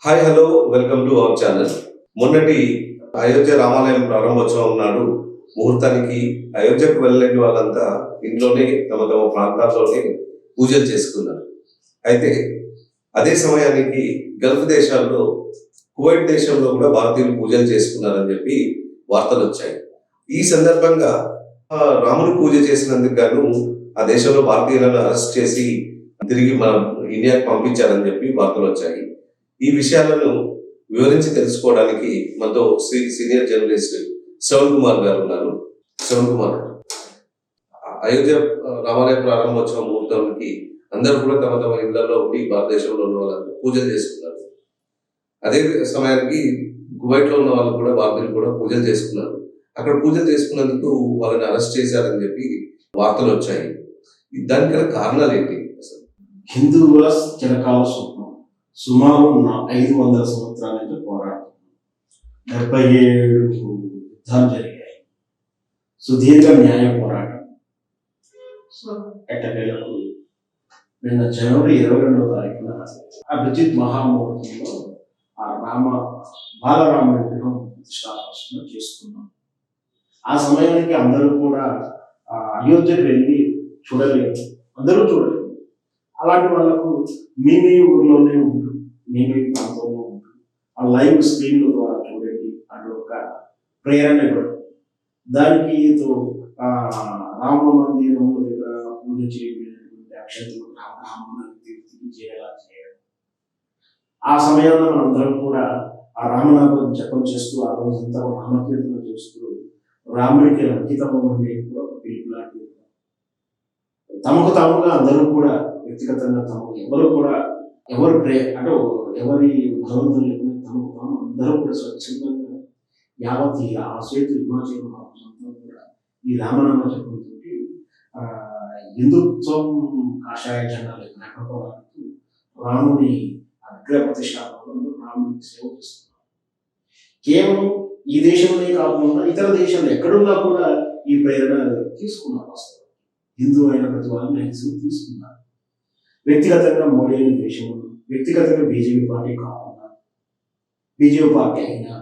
Hi hello welcome to our channel. మొన్నటి అయోధ్య రామాలయం ప్రారంభోత్సవం నాడు ముహూర్తానికి అయోధ్యకు వెళ్ళలేని వాళ్ళంతా ఇంట్లోనే తమ తమ ప్రాంతాల్లోనే పూజలు చేసుకున్నారు. అయితే అదే సమయానికి గల్ఫ్ దేశాల్లో కువైట్ దేశంలో కూడా భారతీయులు పూజలు చేసుకున్నారని చెప్పి వార్తలు వచ్చాయి. ఈ సందర్భంగా రాముని పూజ చేసినందుకు గాను ఆ దేశంలో భారతీయులను అరెస్ట్ చేసి తిరిగి మన ఇండియాకి పంపించారని చెప్పి వార్తలు వచ్చాయి. ఈ విషయాలను వివరించి తెలుసుకోవడానికి మనతో సీనియర్ జర్నలిస్ట్ శ్రవణ్ కుమార్ గారు ఉన్నారు. శ్రవణ్ కుమార్, అయోధ్య రామాలయ ప్రారంభోత్సవం ముహూర్తానికి అందరూ కూడా తమ తమ ఇళ్లలో ఉండి భారతదేశంలో ఉన్న వాళ్ళందరూ పూజలు చేసుకున్నారు. అదే సమయానికి కువైట్ లో ఉన్న వాళ్ళు కూడా భారతీయులు కూడా పూజలు చేసుకున్నారు. అక్కడ పూజలు చేసుకున్నందుకు వాళ్ళని అరెస్ట్ చేశారని చెప్పి వార్తలు వచ్చాయి. దానికి కారణాలు ఏంటి? అసలు హిందువుల చిరకాల స్వప్నం సుమారు 500 సంవత్సరాల నుంచి పోరాటం, 77 యుద్ధాలు జరిగాయి, సుదీర్ఘ న్యాయ పోరాటం. ఎట్టకేలకు నిన్న జనవరి 22వ తారీఖున అభిజిత్ మహాముహూర్తంలో ఆ బాలరాముడి విగ్రహం ప్రతిష్టాపన చేసుకున్నాం. ఆ సమయానికి అందరూ కూడా అయోధ్యకు వెళ్ళి చూడలేదు, అందరూ చూడలేదు. అలాంటి వాళ్ళకు మీ ఊర్లోనే ఉంటుంది, మీ ప్రాంతంలో ఉంటుంది, ఆ లైవ్ స్క్రీన్ల ద్వారా చూడండి అని ఒక ప్రేరణ ఇవ్వడం. దానికి రామ మందిరం దగ్గర పూజ చేయబడినటువంటి అక్షంతలు రామనామాన్ని చేయాలా చేయడం. ఆ సమయంలో మనందరం కూడా ఆ రామనామం జపం చేస్తూ ఆ రోజంతా రామకీర్తన చేస్తూ రాముడికి అంకితమం అంటే కూడా ఒక పిలుపు లాంటిది. తమకు తాముగా అందరూ కూడా వ్యక్తిగతంగా ఎవరు అంటే ఎవరి భగవంతులు తమకు తాము అందరూ కూడా స్వచ్ఛందంగా యావత్ ఆ శ్వేత హిమాచలం అంతా కూడా ఈ రామనామ జపంతో హిందుత్వం కాషాయ జెండాలు లేకపోవడానికి రాముని విగ్రహ ప్రతిష్టాపనలో రామునికి సేవ చేస్తున్నారు. కేవలం ఈ దేశంలోనే కాకుండా ఇతర దేశాలు ఎక్కడున్నా కూడా ఈ ప్రేరణ తీసుకున్నారు. హిందూ అయిన ప్రతి వాళ్ళని తీసుకున్నారు. వ్యక్తిగతంగా మోడీ అయిన దేశం, వ్యక్తిగతంగా బీజేపీ పార్టీ కాకుండా బీజేపీ పార్టీ అయినా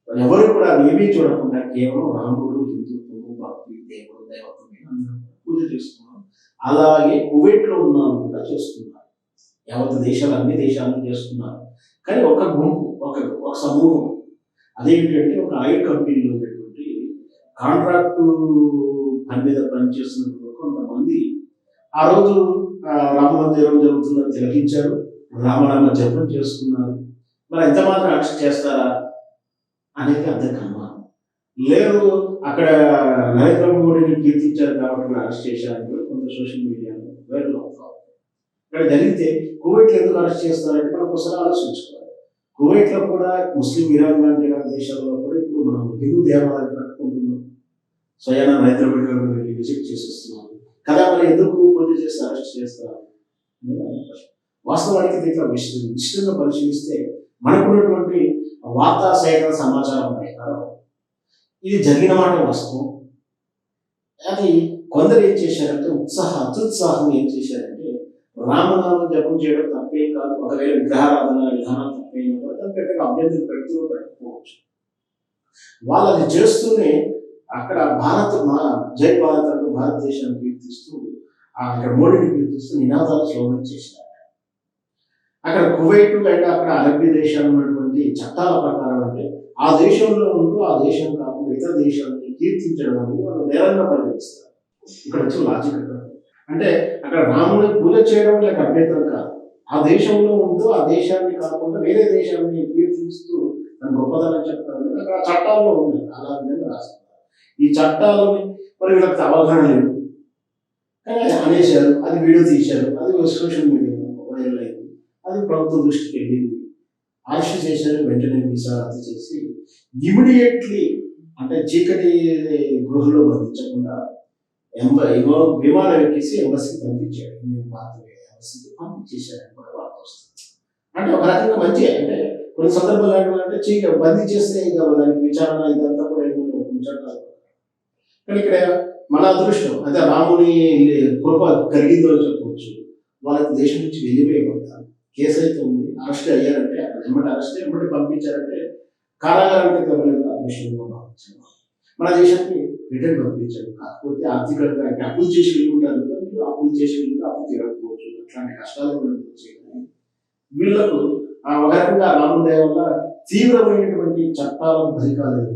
ఎవరు కూడా ఏమీ చూడకుండా కేవలం రాముడు, హిందుత్వము, భక్తి, దేవుడు, దేవత్వం పూజ చేస్తున్నారు. అలాగే కువైట్ లో ఉన్న కూడా చేస్తున్నారు. యావత్ దేశాలు అన్ని దేశాలను చేస్తున్నారు. కానీ ఒక గుంపు, ఒక సమూహం అదేంటంటే ఒక ఆయిల్ కంపెనీలో ఉన్నటువంటి కాంట్రాక్టు పని మీద పనిచేస్తున్నటువంటి కొంతమంది ఆ రోజు రామమందిరం జరుగుతుందని తిలకించారు, రామనామ జపం చేసుకున్నారు. మరి ఎంత మాత్రం అరెస్ట్ చేస్తారా అనేది అందరికి అనుమానం లేదు. అక్కడ నరేంద్ర మోడీని కీర్తించారు కాబట్టి అరెస్ట్ చేశారని కొంత సోషల్ మీడియాలో వైరల్ అవుతారు. ఇక్కడ జరిగితే కువైట్లో ఎందుకు అరెస్ట్ చేస్తారంటే మనం ఒకసారి ఆలోచించుకోవాలి. కువైట్లో కూడా ముస్లిం ఇరాన్ లాంటి దేశాల్లో కూడా ఇప్పుడు మనం హిందూ దేవాలయాలు కట్టుకుంటున్నాం. స్వయాన నరేంద్ర మోడీ గారు వెళ్ళి విజిట్ చేసి వస్తున్నారు కదా, మరి ఎందుకు పూజ చేసి అరెస్ట్ చేస్తారు? వాస్తవానికి దీంట్లో విస్తృతంగా పరిశీలిస్తే మనకున్నటువంటి వార్తా సేకరణ సమాచారం ప్రకారం ఇది జరిగిన మాట వాస్తవం. అది కొందరు ఏం చేశారంటే అత్యుత్సాహం ఏం చేశారంటే రామనామం జపం చేయడం తప్పేం కాదు, ఒకవేళ విగ్రహారాధన విధానం తప్పేం కాదు, దాని పెద్దగా అభ్యర్థులు పెట్టకపోవచ్చు. వాళ్ళు అది చేస్తూనే అక్కడ జై భారత్ అంటూ భారతదేశాన్ని కీర్తిస్తూ అక్కడ మోడీని కీర్తిస్తూ నినాదాలు స్లోగన్ చేశారు. అక్కడ కువైట్ అండ్ అక్కడ అరబ్బీ దేశాలు ఉన్నటువంటి చట్టాల ప్రకారం అంటే ఆ దేశంలో ఉంటూ ఆ దేశం కాకుండా ఇతర దేశాలని కీర్తించడం అనేది వాళ్ళు నేరంగా పరిగణిస్తారు. ఇక్కడ వచ్చి లాజిక్ అంటే అక్కడ రాముని పూజ చేయడం లేక అభ్యంతరం కాదు, ఆ దేశంలో ఉంటూ ఆ దేశాన్ని కాకుండా వేరే దేశాన్ని కీర్తిస్తూ దాని గొప్పదనం చెప్పడం అనేది అక్కడ చట్టాల్లో ఉంది. అలా విధంగా రాస్తారు. ఈ చట్టాలని మరి వీళ్ళకి అవగాహన లేదు కానీ అనేశారు, అది వీడియో తీశారు, అది సోషల్ మీడియాలో వైరల్ అయింది, అది ప్రభుత్వ దృష్టికి వెళ్ళింది, అరెస్ట్ చేశారు. వెంటనే వీసా రద్దు చేసి ఇమీడియట్లీ అంటే చీకటి గృహలో బంధించకుండా విమానం ఎక్కేసి ఎంబసీకి పంపించాడు. ఎంబసీకి పంపించేశారని కూడా వార్త వస్తుంది. అంటే ఒక రకంగా మంచి, అంటే కొన్ని సందర్భాలు ఏంటంటే బంధించేస్తే ఇక దానికి విచారణ ఇదంతా కూడా చట్టాలు. కానీ ఇక్కడ మన అదృష్టం అదే రాముని కృప కలిగిందో అని చెప్పవచ్చు. వాళ్ళకి దేశం నుంచి వెళ్ళిపోయబడ్డారు. కేసు అయితే ఉంది, అరెస్ట్ అయ్యారంటే అక్కడ ఎమ్మటి అరెస్ట్ ఎమ్మటి పంపించారంటే కారాగారానికి తగ్గలేదు అదృష్టంగా భావించారు. మన దేశానికి రిటర్న్ పంపించారు. కాకపోతే ఆర్థికంగా అంటే అప్పులు చేసి వెళ్ళుంటారు కదా, మీరు అప్పులు చేసి వెళ్ళి అప్పు తీరకపోవచ్చు, అట్లాంటి కష్టాలు కూడా వచ్చాయి. కానీ వీళ్లకు ఒక రకంగా రాముదయ వల్ల తీవ్రమైనటువంటి చట్టాలకు బలి కాలేదు.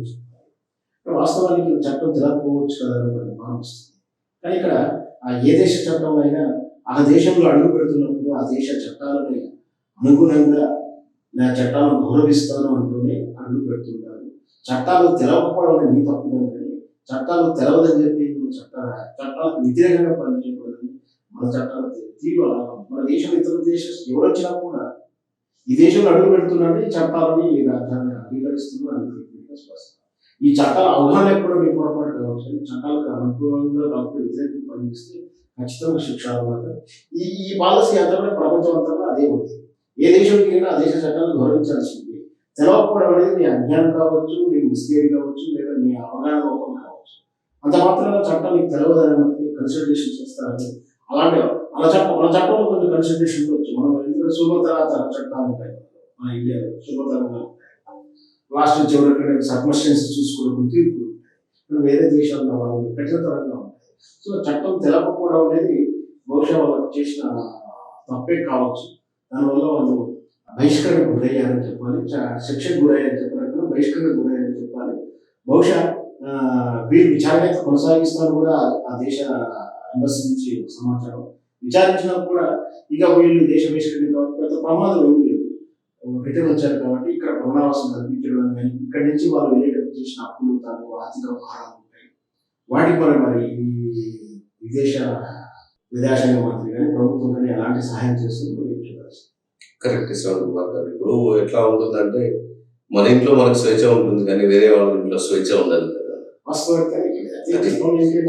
వాస్తవానికి చట్టం తిరగకపోవచ్చు కదా అని ఒక అనుమానం వస్తుంది. కానీ ఇక్కడ ఏ దేశ చట్టం అయినా ఆ దేశంలో అడుగు పెడుతున్నప్పుడు ఆ దేశ చట్టాలని అనుగుణంగా నా చట్టాలను గౌరవిస్తాను అంటూనే అడుగు పెడుతుంటారు. చట్టాలు తెలవకపోవడం అనేది మీ తప్పిదం, కానీ చట్టాలు తెలవదని చెప్పి నువ్వు చట్టాలకు వ్యతిరేకంగా పనిచేయకూడదని మన చట్టాలు తీరు అలా మన దేశం ఇతర దేశం ఎవరు వచ్చినా కూడా ఈ దేశంలో అడుగు పెడుతున్నాడు, ఈ చట్టాలని ఈ రాజ్యాన్ని అంగీకరిస్తున్నారు. ఈ చట్టాల అవగాహన కూడా మీ పొరపాటు కావచ్చు. చట్టాలకు అనుకూలంగా కాకుండా వ్యతిరేకంగా పనిచేస్తే ఖచ్చితంగా శిక్ష అవ్వాలి. ఈ పాలసీ అంతా కూడా ప్రపంచం అంతా అదే ఉంది. ఏ దేశంకి వెళ్ళినా ఆ దేశ చట్టాలను గౌరవించాల్సింది. తెలవకపోవడం అనేది నీ అజ్ఞానం కావచ్చు, నీ మిస్కేర్ కావచ్చు, లేదా నీ అవగాహన లోపం కావచ్చు. అంత మాత్రమే చట్టం నీకు తెలవదని కన్సల్టేషన్ చేస్తారని అలాంటి మన చట్టంలో కొన్ని కన్సల్టేషన్ ఉండొచ్చు. మనం ఇంట్లో శుభతర చట్టాలు ఉంటాయి మన ఇండియాలో, శుభతరంగా ఉంటాయి. లాస్ట్ చివరికి సర్కమ్స్టెన్స్ చూసుకోవడం తీర్పులు ఉంటాయి. వేరే దేశాల్లో వాళ్ళు కఠినతరంగా ఉంటాయి. సో చట్టం తెలవకపోవడం అనేది బహుశా వాళ్ళకి చేసిన తప్పే కావచ్చు. దానివల్ల వాళ్ళు బహిష్కరణకు గురయ్యారని చెప్పాలి, శిక్షకు గురయ్యారని చెప్పాలి, బహిష్కరణకు గురయ్యారని చెప్పాలి. బహుశా వీళ్ళు విచారణ కొనసాగిస్తాను కూడా ఆ దేశ ఎంబసీ నుంచి సమాచారం విచారించినా కూడా ఇక వీళ్ళు దేశ బహిష్కరణ కాబట్టి పెద్ద ప్రమాదం ఏమి లేదు. రిటర్న్ వచ్చారు కాబట్టి ఇక్కడ పునరావాసం కల్పించడం కానీ ఇక్కడి నుంచి వాళ్ళు వెళ్ళేటప్పుడు చేసిన అప్పులు తాలూకు ఆర్థిక భారాలు ఉంటాయి. వాటికి మరి ఈ విదేశాంగ మంత్రి కానీ ప్రభుత్వం కానీ ఎలాంటి సహాయం చేస్తుందో చూడాల్సి. కరెక్ట్ శ్రవణ్ కుమార్ గారు. ఇప్పుడు ఎట్లా ఉంటుందంటే మన ఇంట్లో మనకు స్వేచ్ఛ ఉంటుంది, కానీ వేరే వాళ్ళ ఇంట్లో స్వేచ్ఛ ఉండదు కదా.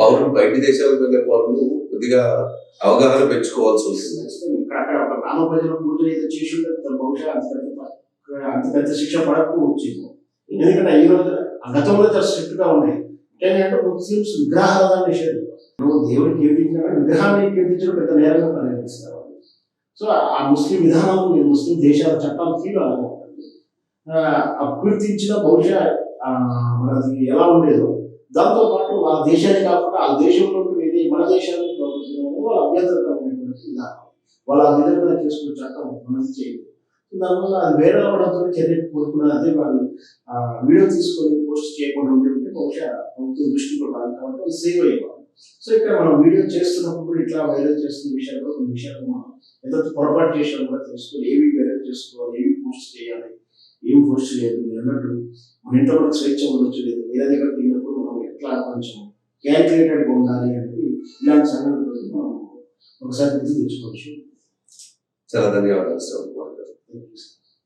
పౌరులు బయట దేశాలకు వెళ్ళే పౌరులు కొద్దిగా అవగాహన పెంచుకోవాల్సి ఉంటుంది. ఇక్కడ ఒక గ్రామ ప్రజల పూజలు ఏదో చేసి ఉంటే బహుశా అంత పెద్ద శిక్ష పడకపోవచ్చు. ఎందుకంటే ఈ రోజు గతంలో చాలా స్ట్రిక్ట్ గా ఉన్నాయి. ఏంటంటే ముస్లిమ్స్ విగ్రహాలను నిషేధం, నువ్వు దేవుడికి కీర్తించినా విగ్రహాన్ని కీర్తించడం పెద్ద నేరంగా పరిగణిస్తారు. సో ఆ ముస్లిం విధానం ముస్లిం దేశాల చట్టాలు తీరు అలా ఉంటుంది. కీర్తించిన బహుశా మనది ఎలా ఉండేదో దాంతో పాటు ఆ దేశాన్ని కాకుండా ఆ దేశంలో మన దేశాన్ని వాళ్ళ అభ్యంతరంగా ఉండేటువంటి విధానం, వాళ్ళ ఆ విధంగా చేసుకునే చట్టం మనది చేయదు. దానివల్ల అది వేరే అవడంతో చర్య కోరుకున్నది. అదే వాళ్ళు వీడియో తీసుకొని పోస్ట్ చేయకుండా ఉంటే బహుశా ప్రభుత్వం దృష్టి కూడా రాదు కాబట్టి అది సేవ్ అయ్యేవాళ్ళు. సో ఇక్కడ మనం వీడియో చేస్తున్నప్పుడు ఇట్లా వైరల్ చేస్తున్న విషయాలు కూడా కొన్ని విషయాలు మనం ఎంత పొరపాటు చేసినా కూడా తెలుసుకొని ఏవి వైరల్ చేసుకోవాలి, ఏవి పోస్ట్ చేయాలి, ఏమి పోస్ట్ చేయదు. మీరు అన్నట్టు మన ఇంట్లో కూడా స్వేచ్ఛ ఉండొచ్చు, లేదు వేరే దగ్గర తిన్నప్పుడు మనం ఎట్లా కొంచెం క్యాల్కులేటెడ్గా ఉండాలి అనేది ఇలాంటి సంఘటనతో మనం ఒకసారి గుర్తు తెచ్చుకోవచ్చు. చాలా ధన్యవాదాలు శ్రవణ్ కుమార్ గారు.